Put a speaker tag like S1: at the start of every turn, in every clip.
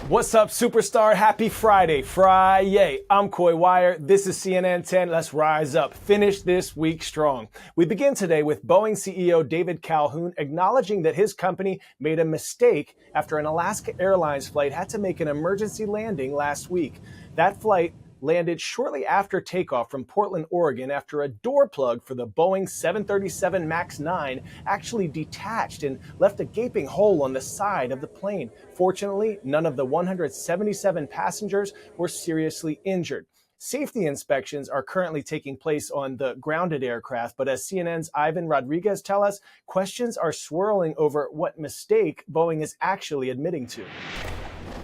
S1: What's up, superstar? Happy Friday. Friday. I'm Coy Wire. This is CNN 10. Let's rise up. Finish this week strong. We begin today with Boeing CEO David Calhoun acknowledging that his company made a mistake after an Alaska Airlines flight had to make an emergency landing last week. That flight landed shortly after takeoff from Portland, Oregon, after a door plug for the Boeing 737 MAX 9 actually detached and left a gaping hole on the side of the plane. Fortunately, none of the 177 passengers were seriously injured. Safety inspections are currently taking place on the grounded aircraft, but as CNN's Ivan Rodriguez tell us, questions are swirling over what mistake Boeing is actually admitting to.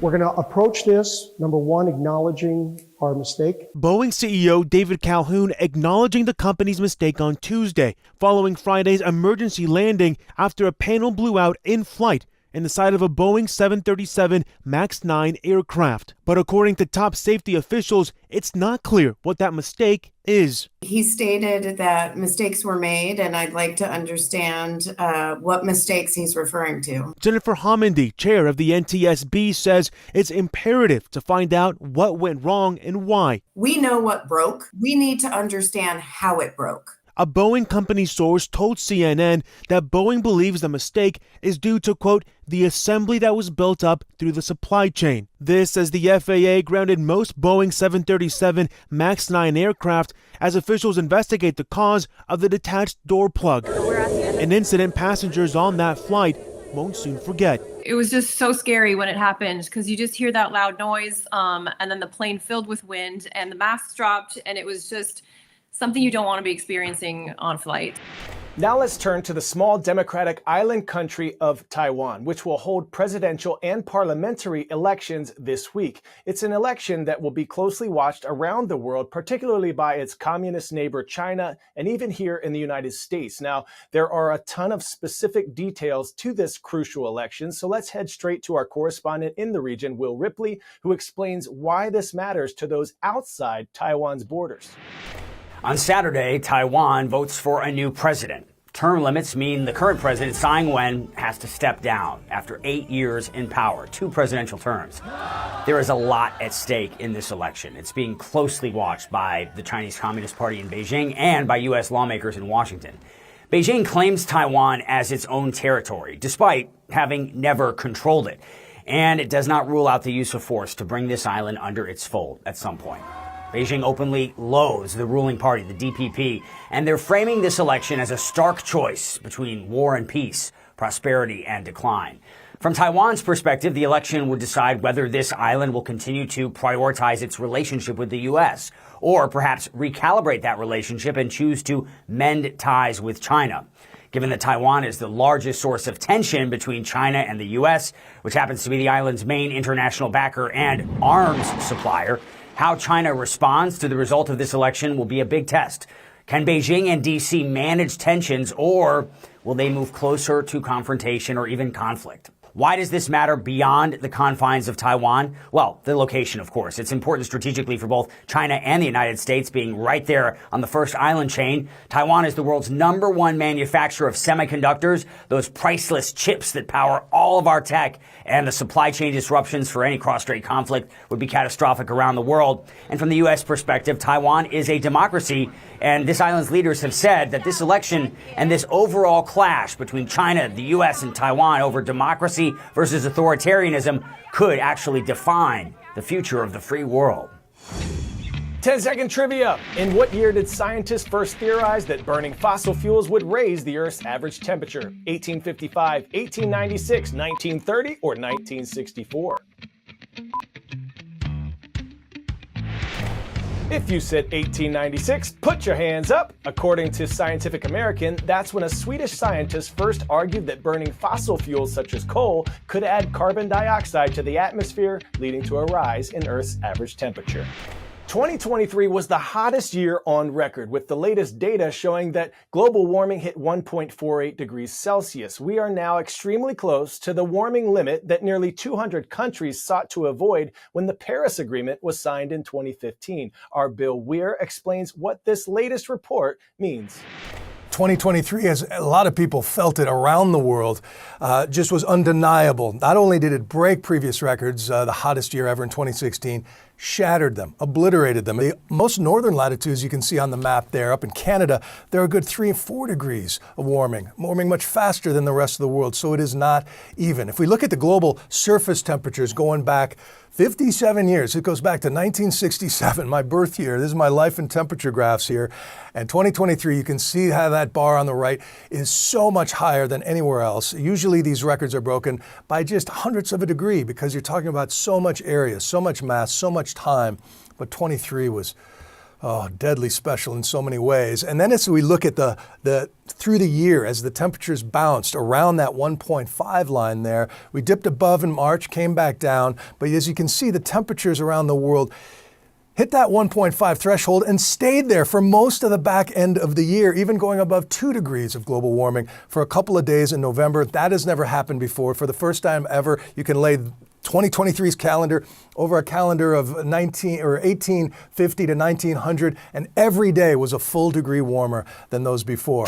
S2: We're going to approach this, number one, acknowledging our mistake.
S3: Boeing CEO David Calhoun acknowledging the company's mistake on Tuesday, following Friday's emergency landing after a panel blew out in flight in the side of a Boeing 737 MAX 9 aircraft. But according to top safety officials, it's not clear what that mistake is.
S4: He stated that mistakes were made, and I'd like to understand what mistakes he's referring to.
S3: Jennifer Homendy, chair of the NTSB, says it's imperative to find out what went wrong and why.
S4: We know what broke. We need to understand how it broke.
S3: A Boeing company source told CNN that Boeing believes the mistake is due to, quote, the assembly that was built up through the supply chain. This as the FAA grounded most Boeing 737 MAX 9 aircraft as officials investigate the cause of the detached door plug. An incident passengers on that flight won't soon forget.
S5: It was just so scary when it happened because you just hear that loud noise and then the plane filled with wind and the mask dropped, and it was just something you don't want to be experiencing on flight.
S1: Now let's turn to the small democratic island country of Taiwan, which will hold presidential and parliamentary elections this week. It's an election that will be closely watched around the world, particularly by its communist neighbor China, and even here in the United States. Now, there are a ton of specific details to this crucial election, so let's head straight to our correspondent in the region, Will Ripley, who explains why this matters to those outside Taiwan's borders.
S6: On Saturday, Taiwan votes for a new president. Term limits mean the current president, Tsai Ing-wen, has to step down after 8 years in power, 2 presidential terms. There is a lot at stake in this election. It's being closely watched by the Chinese Communist Party in Beijing and by U.S. lawmakers in Washington. Beijing claims Taiwan as its own territory, despite having never controlled it. And it does not rule out the use of force to bring this island under its fold at some point. Beijing openly loathes the ruling party, the DPP, and they're framing this election as a stark choice between war and peace, prosperity and decline. From Taiwan's perspective, the election would decide whether this island will continue to prioritize its relationship with the U.S., or perhaps recalibrate that relationship and choose to mend ties with China. Given that Taiwan is the largest source of tension between China and the U.S., which happens to be the island's main international backer and arms supplier, how China responds to the result of this election will be a big test. Can Beijing and D.C. manage tensions, or will they move closer to confrontation or even conflict? Why does this matter beyond the confines of Taiwan? Well, the location, of course. It's important strategically for both China and the United States, being right there on the first island chain. Taiwan is the world's #1 manufacturer of semiconductors, those priceless chips that power all of our tech, and the supply chain disruptions for any cross-strait conflict would be catastrophic around the world. And from the U.S. perspective, Taiwan is a democracy, and this island's leaders have said that this election and this overall clash between China, the U.S., and Taiwan over democracy versus authoritarianism could actually define the future of the free world.
S1: 10-second trivia. In what year did scientists first theorize that burning fossil fuels would raise the Earth's average temperature? 1855, 1896, 1930, or 1964? If you said 1896, put your hands up. According to Scientific American, that's when a Swedish scientist first argued that burning fossil fuels such as coal could add carbon dioxide to the atmosphere, leading to a rise in Earth's average temperature. 2023 was the hottest year on record, with the latest data showing that global warming hit 1.48 degrees Celsius. We are now extremely close to the warming limit that nearly 200 countries sought to avoid when the Paris Agreement was signed in 2015. Our Bill Weir explains what this latest report means.
S7: 2023, as a lot of people felt it around the world, just was undeniable. Not only did it break previous records, the hottest year ever in 2016, shattered them, obliterated them. The most northern latitudes you can see on the map there, up in Canada, there are a good 3 and 4 degrees of warming much faster than the rest of the world, so it is not even. If we look at the global surface temperatures going back 57 years, it goes back to 1967, my birth year. This is my life and temperature graphs here. And 2023, you can see how that bar on the right is so much higher than anywhere else. Usually these records are broken by just hundredths of a degree because you're talking about so much area, so much mass, so much time. But 23 was deadly special in so many ways. And then as we look at the through the year, as the temperatures bounced around that 1.5 line there, we dipped above in March, came back down. But as you can see, the temperatures around the world hit that 1.5 threshold and stayed there for most of the back end of the year, even going above 2 degrees of global warming for a couple of days in November. That has never happened before. For the first time ever, you can lay 2023's calendar over a calendar of 1850 to 1900, and every day was a full degree warmer than those before.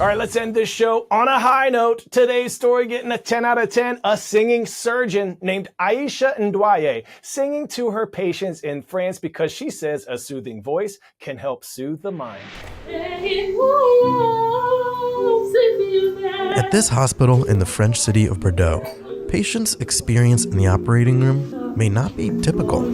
S1: All right, let's end this show on a high note. Today's story getting a 10 out of 10. A singing surgeon named Aisha Ndwaye singing to her patients in France because she says a soothing voice can help soothe the mind.
S8: At this hospital in the French city of Bordeaux, patients' experience in the operating room may not be typical.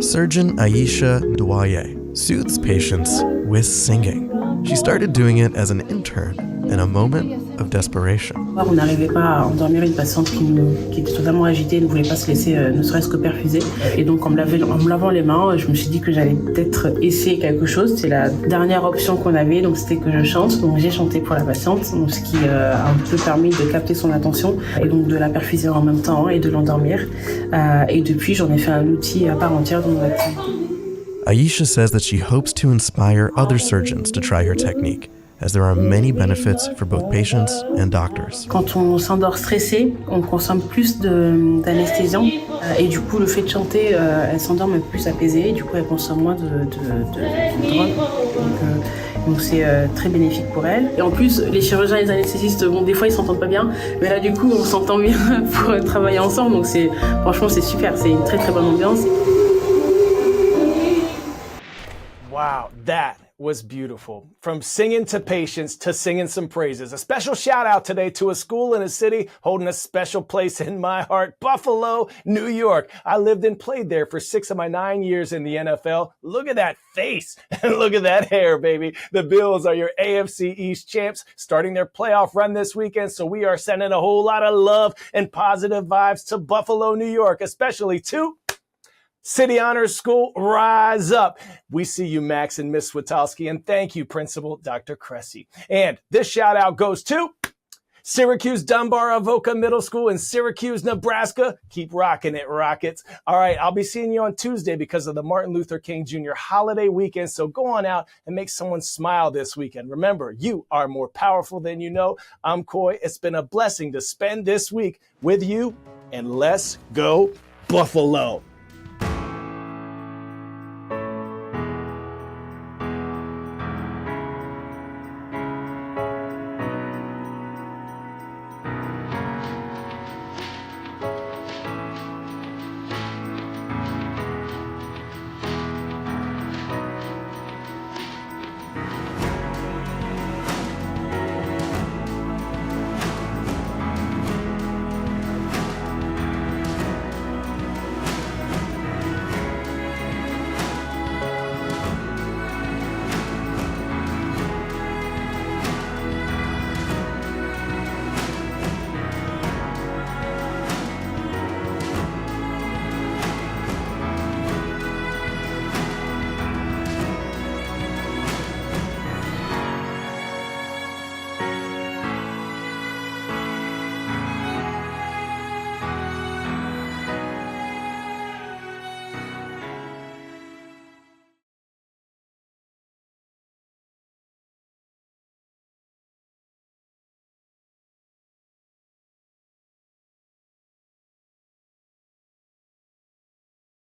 S8: Surgeon Aisha Ndwaye soothes patients with singing. She started doing it as an intern in a moment of desperation.
S9: On n'arrivait pas à endormir une patiente qui était totalement agitée et ne voulait pas se laisser ne serait-ce que perfuser. Et donc en me lavant les mains, je me suis dit que j'allais peut-être essayer quelque chose. C'est la dernière option qu'on avait, donc c'était que je chante. Donc j'ai chanté pour la patiente, donc ce qui a un peu permis de capter son attention et donc de la perfuser en même temps et de l'endormir. Et depuis, j'en ai fait un outil à part entière dans mon activité.
S8: Aisha says that she hopes to inspire other surgeons to try her technique, as there are many benefits for both patients and doctors.
S9: Quand on s'endort stressé, on consomme plus d'anesthésiants et du coup le fait de chanter, elle s'endorme plus apaisée et du coup elle consomme moins de drogue. Donc c'est très bénéfique pour elle. Et en plus, les chirurgiens et les anesthésistes, bon, des fois ils s'entendent pas bien, mais là du coup on s'entend bien pour travailler ensemble. Donc franchement c'est super, c'est une très très bonne ambiance.
S1: Wow, that was beautiful. From singing to patients to singing some praises. A special shout out today to a school in a city holding a special place in my heart, Buffalo, New York. I lived and played there for 6 of my 9 years in the NFL. Look at that face and look at that hair, baby. The Bills are your AFC East champs, starting their playoff run this weekend. So we are sending a whole lot of love and positive vibes to Buffalo, New York, especially to City Honors School, rise up. We see you, Max and Miss Switowski, and thank you, Principal Dr. Cressy. And this shout out goes to Syracuse Dunbar Avoca Middle School in Syracuse, Nebraska. Keep rocking it, Rockets. All right, I'll be seeing you on Tuesday because of the Martin Luther King Jr. holiday weekend, so go on out and make someone smile this weekend. Remember, you are more powerful than you know. I'm Coy. It's been a blessing to spend this week with you, and let's go Buffalo.